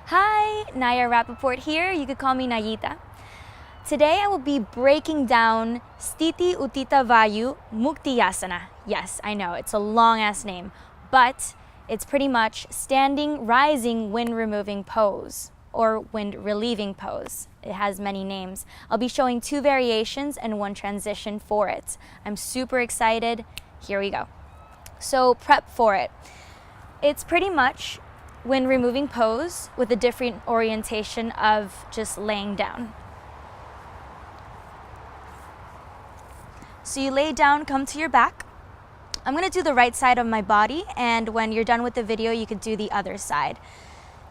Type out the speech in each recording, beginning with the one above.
Hi, Naya Rappaport here. You could call me Nayita. Today I will be breaking down Sthiti Utthita Vayu Muktiyasana. Yes, I know, it's a long ass name, but it's pretty much standing, rising, wind removing pose or wind relieving pose. It has many names. I'll be showing two variations and one transition for it. I'm super excited. Here we go. So prep for it. It's pretty much wind removing pose with a different orientation of just laying down. So you lay down, come to your back. I'm gonna do the right side of my body, and when you're done with the video, you could do the other side.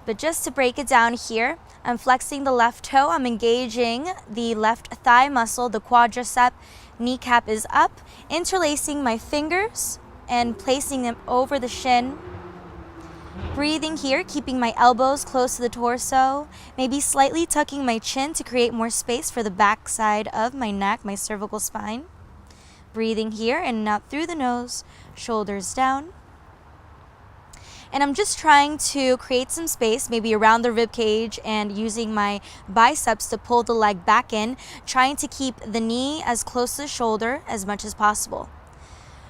But just to break it down here, I'm flexing the left toe, I'm engaging the left thigh muscle, the quadricep, kneecap is up, interlacing my fingers and placing them over the shin. Breathing here, keeping my elbows close to the torso, maybe slightly tucking my chin to create more space for the back side of my neck, my cervical spine. Breathing here in and out through the nose, shoulders down. And I'm just trying to create some space, maybe around the rib cage, and using my biceps to pull the leg back in, trying to keep the knee as close to the shoulder as much as possible.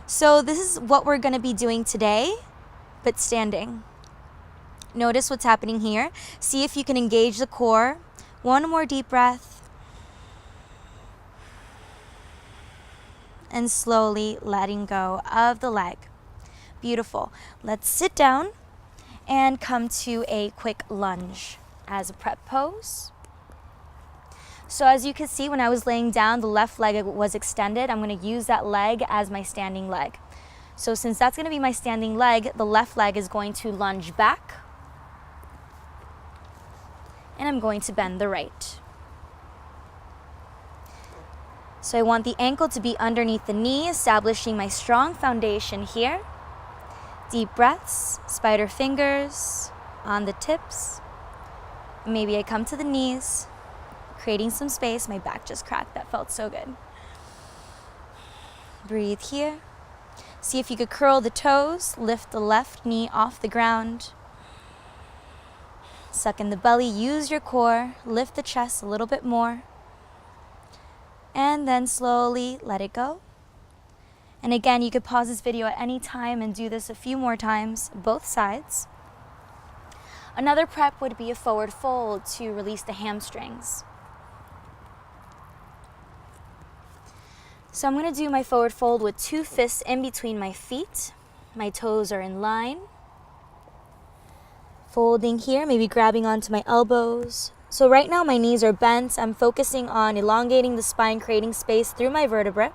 So this is what we're going to be doing today, but standing. Notice what's happening here. See if you can engage the core. One more deep breath. And slowly letting go of the leg. Beautiful. Let's sit down and come to a quick lunge as a prep pose. So as you can see, when I was laying down, the left leg was extended. I'm going to use that leg as my standing leg. So since that's going to be my standing leg, the left leg is going to lunge back. And I'm going to bend the right. So I want the ankle to be underneath the knee, establishing my strong foundation here. Deep breaths, spider fingers on the tips. Maybe I come to the knees, creating some space. My back just cracked, that felt so good. Breathe here. See if you could curl the toes, lift the left knee off the ground. Suck in the belly, use your core, lift the chest a little bit more. And then slowly let it go. And again, you could pause this video at any time and do this a few more times, both sides. Another prep would be a forward fold to release the hamstrings. So I'm going to do my forward fold with two fists in between my feet. My toes are in line. Folding here, maybe grabbing onto my elbows. So right now my knees are bent. I'm focusing on elongating the spine, creating space through my vertebrae.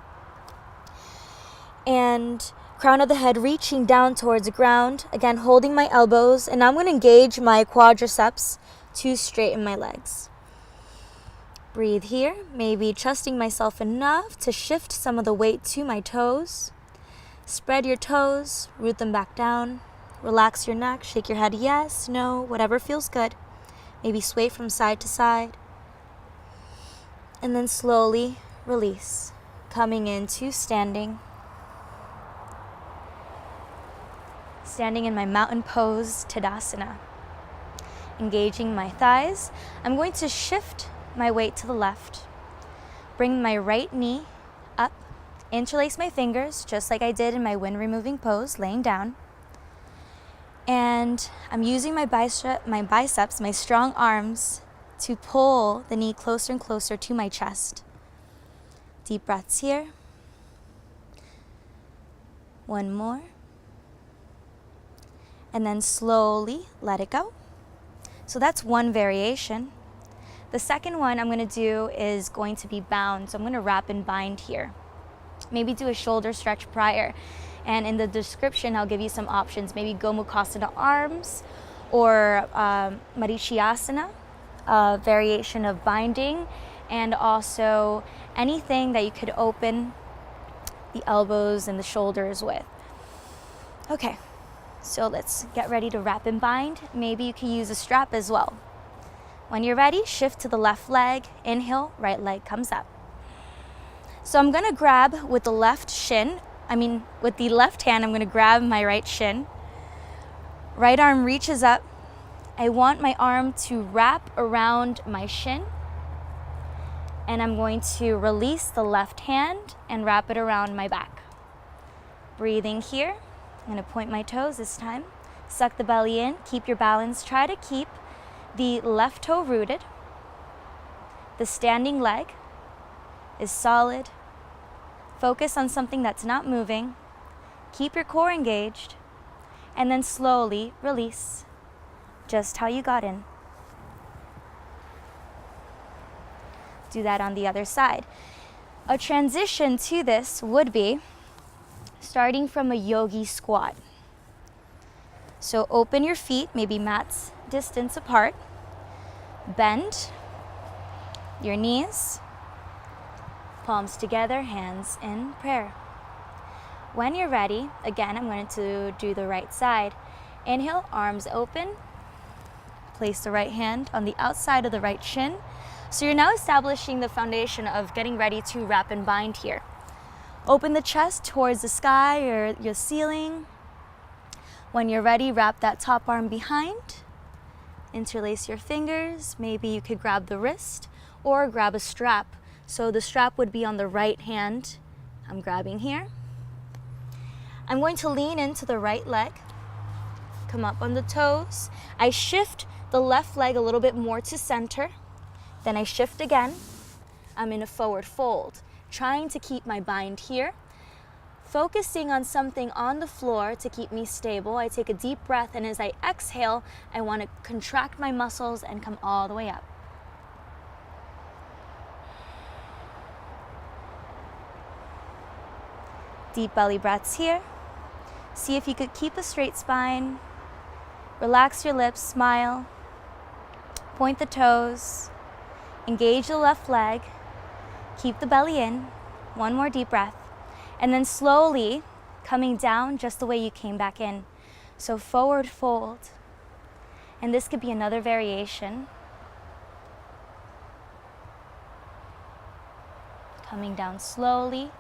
And crown of the head reaching down towards the ground. Again, holding my elbows. And I'm going to engage my quadriceps to straighten my legs. Breathe here, maybe trusting myself enough to shift some of the weight to my toes. Spread your toes, root them back down. Relax your neck, shake your head yes, no, whatever feels good. Maybe sway from side to side. And then slowly release, coming into standing. Standing in my mountain pose, Tadasana. Engaging my thighs. I'm going to shift my weight to the left. Bring my right knee up. Interlace my fingers, just like I did in my wind removing pose, laying down. And I'm using my biceps, my strong arms, to pull the knee closer and closer to my chest. Deep breaths here. One more. And then slowly let it go. So that's one variation. The second one I'm going to do is going to be bound. So I'm going to wrap and bind here. Maybe do a shoulder stretch prior. And in the description, I'll give you some options. Maybe Gomukhasana arms or Marichyasana, a variation of binding. And also anything that you could open the elbows and the shoulders with. Okay, so let's get ready to wrap and bind. Maybe you can use a strap as well. When you're ready, shift to the left leg. Inhale, right leg comes up. So I'm going to grab with the left shin. With the left hand, I'm going to grab my right shin. Right arm reaches up I want my arm to wrap around my shin, and I'm going to release the left hand and wrap it around my back. Breathing here. I'm going to point my toes this time. Suck the belly in, keep your balance. Try to keep the left toe rooted. The standing leg is solid. Focus on something that's not moving. Keep your core engaged, and then slowly release, just how you got in. Do that on the other side. A transition to this would be starting from a yogi squat. So open your feet, maybe mat's distance apart. Bend your knees, palms together, hands in prayer. When you're ready, again, I'm going to do the right side. Inhale, arms open. Place the right hand on the outside of the right shin. So you're now establishing the foundation of getting ready to wrap and bind here. Open the chest towards the sky or your ceiling. When you're ready, wrap that top arm behind. Interlace your fingers. Maybe you could grab the wrist or grab a strap. So the strap would be on the right hand. I'm grabbing here. I'm going to lean into the right leg. Come up on the toes. I shift the left leg a little bit more to center. Then I shift again. I'm in a forward fold, trying to keep my bind here. Focusing on something on the floor to keep me stable. I take a deep breath, and as I exhale, I want to contract my muscles and come all the way up. Deep belly breaths here. See if you could keep a straight spine. Relax your lips, smile. Point the toes. Engage the left leg. Keep the belly in. One more deep breath. And then slowly coming down just the way you came back in. So forward fold. And this could be another variation. Coming down slowly.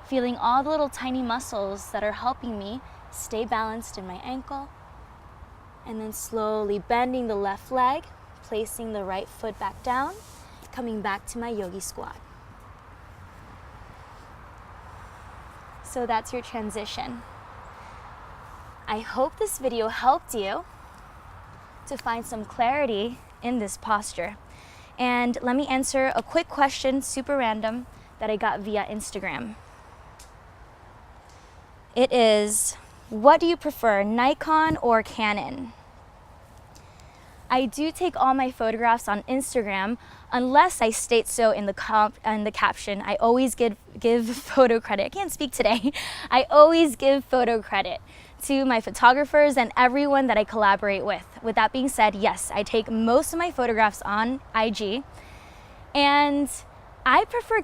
Feeling all the little tiny muscles that are helping me stay balanced in my ankle. And then slowly bending the left leg, placing the right foot back down, coming back to my yogi squat. So that's your transition. I hope this video helped you to find some clarity in this posture. And let me answer a quick question, super random, that I got via Instagram. It is, what do you prefer, Nikon or Canon? I do take all my photographs on Instagram unless I state so in the caption. I always give photo credit. I can't speak today. I always give photo credit to my photographers and everyone that I collaborate with. With that being said, yes, I take most of my photographs on IG, and I prefer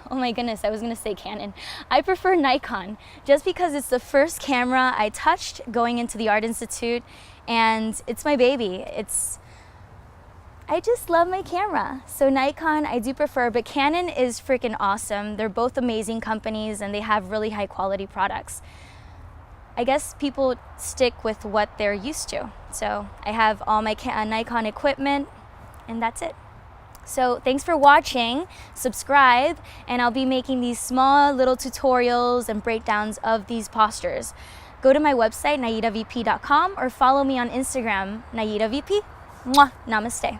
oh my goodness, I was gonna say Canon. I prefer Nikon just because it's the first camera I touched going into the Art Institute, and it's my baby. I just love my camera. So Nikon I do prefer, but Canon is freaking awesome. They're both amazing companies and they have really high quality products. I guess people stick with what they're used to. So I have all my Nikon equipment, and that's it. So thanks for watching, subscribe, and I'll be making these small little tutorials and breakdowns of these postures. Go to my website, naidavp.com, or follow me on Instagram, naidavp. Mwah, namaste.